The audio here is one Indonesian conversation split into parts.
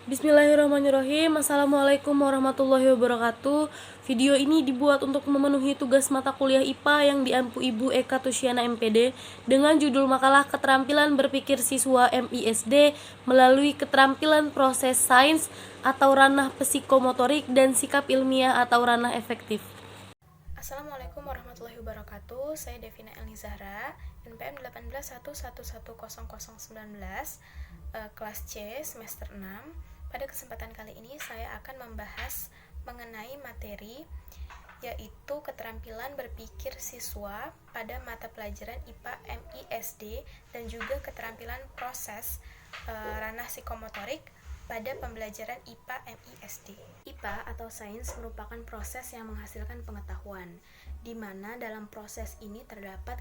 Bismillahirrahmanirrahim. Assalamualaikum warahmatullahi wabarakatuh. Video ini dibuat untuk memenuhi tugas mata kuliah IPA yang diampu Ibu Eka Tusiana MPD dengan judul makalah Keterampilan Berpikir Siswa MISD melalui keterampilan proses sains atau ranah psikomotorik dan sikap ilmiah atau ranah efektif. Assalamualaikum warahmatullahi wabarakatuh. Saya Devina Elnizahra, NPM 1811110019, kelas C, semester 6. Pada kesempatan kali ini saya akan membahas mengenai materi yaitu keterampilan berpikir siswa pada mata pelajaran IPA MISD dan juga keterampilan proses ranah psikomotorik pada pembelajaran IPA MISD. IPA atau sains merupakan proses yang menghasilkan pengetahuan, di mana dalam proses ini terdapat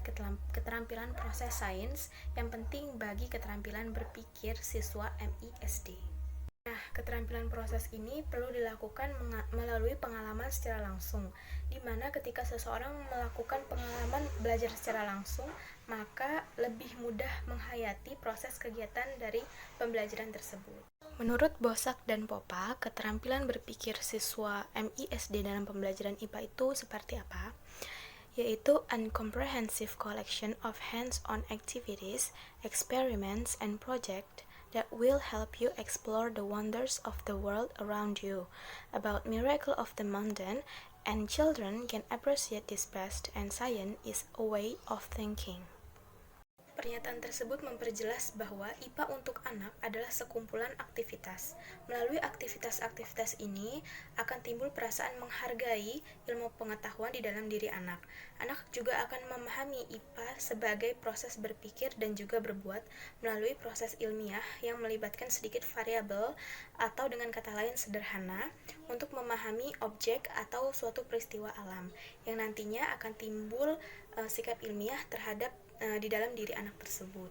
keterampilan proses sains yang penting bagi keterampilan berpikir siswa MISD. Nah, keterampilan proses ini perlu dilakukan melalui pengalaman secara langsung, di mana ketika seseorang melakukan pengalaman belajar secara langsung, maka lebih mudah menghayati proses kegiatan dari pembelajaran tersebut. Menurut Bosak dan Popa, keterampilan berpikir siswa MISD dalam pembelajaran IPA itu seperti apa? Yaitu a comprehensive collection of hands-on activities, experiments, and projects that will help you explore the wonders of the world around you, about miracle of the mundane, and children can appreciate this best, and science is a way of thinking. Pernyataan tersebut memperjelas bahwa IPA untuk anak adalah sekumpulan aktivitas. Melalui aktivitas-aktivitas ini akan timbul perasaan menghargai ilmu pengetahuan di dalam diri anak. Anak juga akan memahami IPA sebagai proses berpikir dan juga berbuat melalui proses ilmiah yang melibatkan sedikit variabel atau dengan kata lain sederhana untuk memahami objek atau suatu peristiwa alam yang nantinya akan timbul sikap ilmiah terhadap di dalam diri anak tersebut.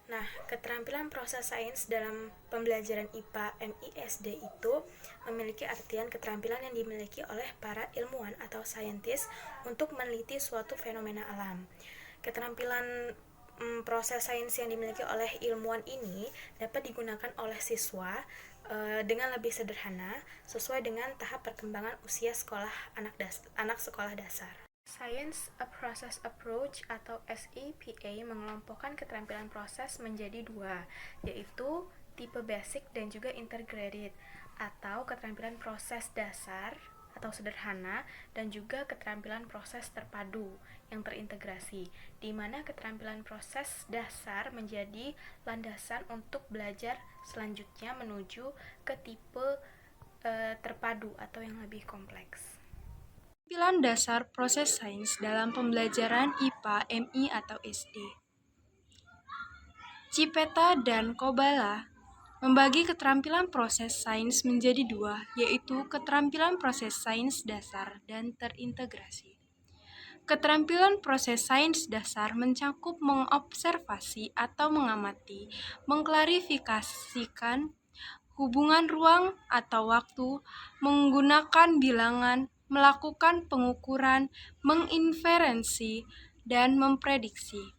Nah, keterampilan proses sains dalam pembelajaran IPA MISD itu memiliki artian keterampilan yang dimiliki oleh para ilmuwan atau saintis untuk meneliti suatu fenomena alam. Keterampilan proses sains yang dimiliki oleh ilmuwan ini dapat digunakan oleh siswa dengan lebih sederhana sesuai dengan tahap perkembangan usia sekolah anak sekolah dasar. Science a Process Approach atau SAPA mengelompokkan keterampilan proses menjadi dua, yaitu tipe basic dan juga integrated, atau keterampilan proses dasar atau sederhana dan juga keterampilan proses terpadu yang terintegrasi, di mana keterampilan proses dasar menjadi landasan untuk belajar selanjutnya menuju ke tipe terpadu atau yang lebih kompleks. Keterampilan dasar proses sains dalam pembelajaran IPA, MI atau SD. Cipeta dan Kobala membagi keterampilan proses sains menjadi dua, yaitu keterampilan proses sains dasar dan terintegrasi. Keterampilan proses sains dasar mencakup mengobservasi atau mengamati, mengklarifikasikan hubungan ruang atau waktu, menggunakan bilangan, melakukan pengukuran, menginferensi, dan memprediksi.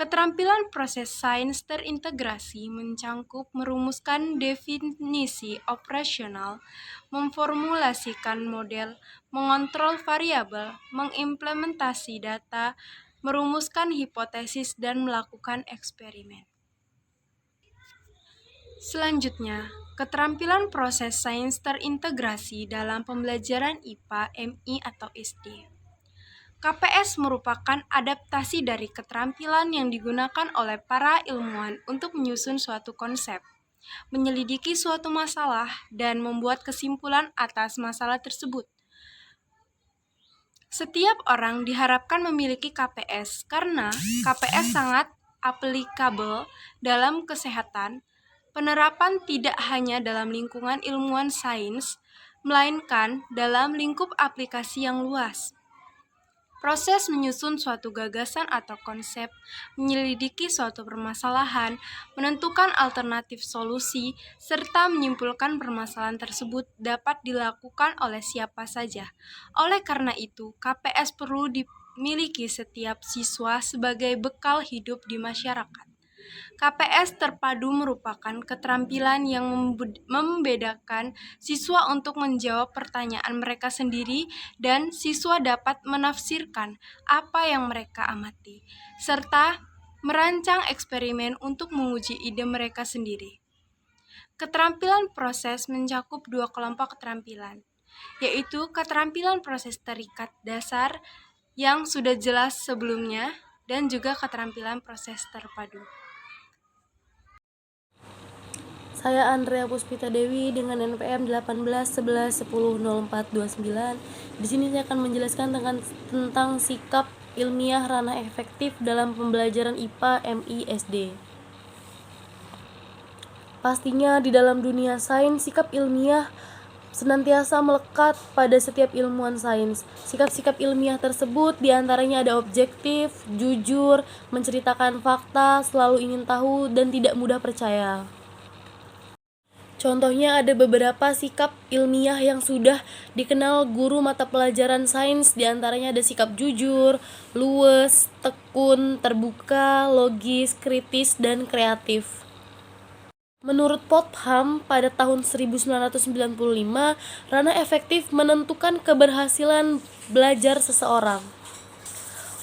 Keterampilan proses sains terintegrasi mencakup merumuskan definisi operasional, memformulasikan model, mengontrol variabel, mengimplementasi data, merumuskan hipotesis, dan melakukan eksperimen. Selanjutnya, keterampilan proses sains terintegrasi dalam pembelajaran IPA, MI atau SD. KPS merupakan adaptasi dari keterampilan yang digunakan oleh para ilmuwan untuk menyusun suatu konsep, menyelidiki suatu masalah, dan membuat kesimpulan atas masalah tersebut. Setiap orang diharapkan memiliki KPS karena KPS sangat applicable dalam kesehatan. Penerapan tidak hanya dalam lingkungan ilmuwan sains, melainkan dalam lingkup aplikasi yang luas. Proses menyusun suatu gagasan atau konsep, menyelidiki suatu permasalahan, menentukan alternatif solusi, serta menyimpulkan permasalahan tersebut dapat dilakukan oleh siapa saja. Oleh karena itu, KPS perlu dimiliki setiap siswa sebagai bekal hidup di masyarakat. KPS terpadu merupakan keterampilan yang membedakan siswa untuk menjawab pertanyaan mereka sendiri dan siswa dapat menafsirkan apa yang mereka amati, serta merancang eksperimen untuk menguji ide mereka sendiri. Keterampilan proses mencakup dua kelompok keterampilan, yaitu keterampilan proses terikat dasar yang sudah jelas sebelumnya dan juga keterampilan proses terpadu. Saya Andrea Puspita Dewi dengan NPM 1811100429. Di sini saya akan menjelaskan tentang sikap ilmiah ranah efektif dalam pembelajaran IPA MI SD. Pastinya di dalam dunia sains, sikap ilmiah senantiasa melekat pada setiap ilmuwan sains. Sikap-sikap ilmiah tersebut diantaranya ada objektif, jujur, menceritakan fakta, selalu ingin tahu, dan tidak mudah percaya. Contohnya ada beberapa sikap ilmiah yang sudah dikenal guru mata pelajaran sains, diantaranya ada sikap jujur, luwes, tekun, terbuka, logis, kritis, dan kreatif. Menurut Popham, pada tahun 1995, ranah efektif menentukan keberhasilan belajar seseorang.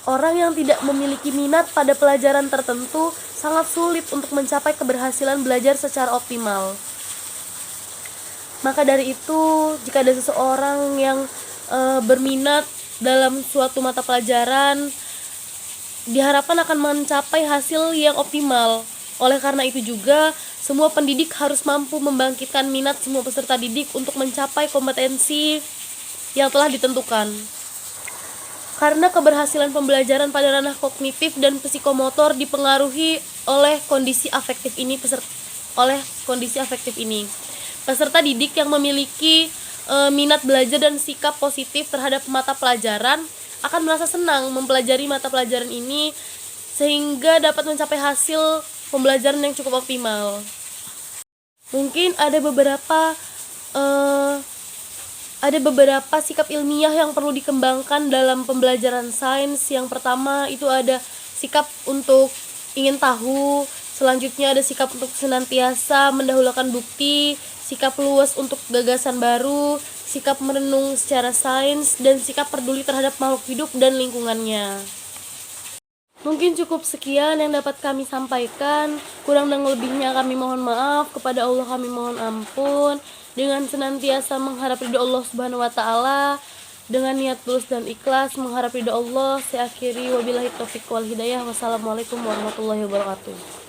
Orang yang tidak memiliki minat pada pelajaran tertentu sangat sulit untuk mencapai keberhasilan belajar secara optimal. Maka dari itu, jika ada seseorang yang berminat dalam suatu mata pelajaran, diharapkan akan mencapai hasil yang optimal. Oleh karena itu juga, semua pendidik harus mampu membangkitkan minat semua peserta didik untuk mencapai kompetensi yang telah ditentukan. Karena keberhasilan pembelajaran pada ranah kognitif dan psikomotor dipengaruhi oleh kondisi afektif ini. Peserta didik yang memiliki minat belajar dan sikap positif terhadap mata pelajaran akan merasa senang mempelajari mata pelajaran ini sehingga dapat mencapai hasil pembelajaran yang cukup optimal. Mungkin ada beberapa sikap ilmiah yang perlu dikembangkan dalam pembelajaran sains. Yang pertama itu ada sikap untuk ingin tahu, selanjutnya ada sikap untuk senantiasa mendahulukan bukti, sikap luas untuk gagasan baru, sikap merenung secara sains, dan sikap peduli terhadap makhluk hidup dan lingkungannya. Mungkin cukup sekian yang dapat kami sampaikan. Kurang dan lebihnya kami mohon maaf. Kepada Allah kami mohon ampun. Dengan senantiasa mengharap ridho Allah Subhanahu wa taala, dengan niat tulus dan ikhlas mengharap ridho Allah, saya akhiri wabillahi taufiq wal hidayah. Wassalamualaikum warahmatullahi wabarakatuh.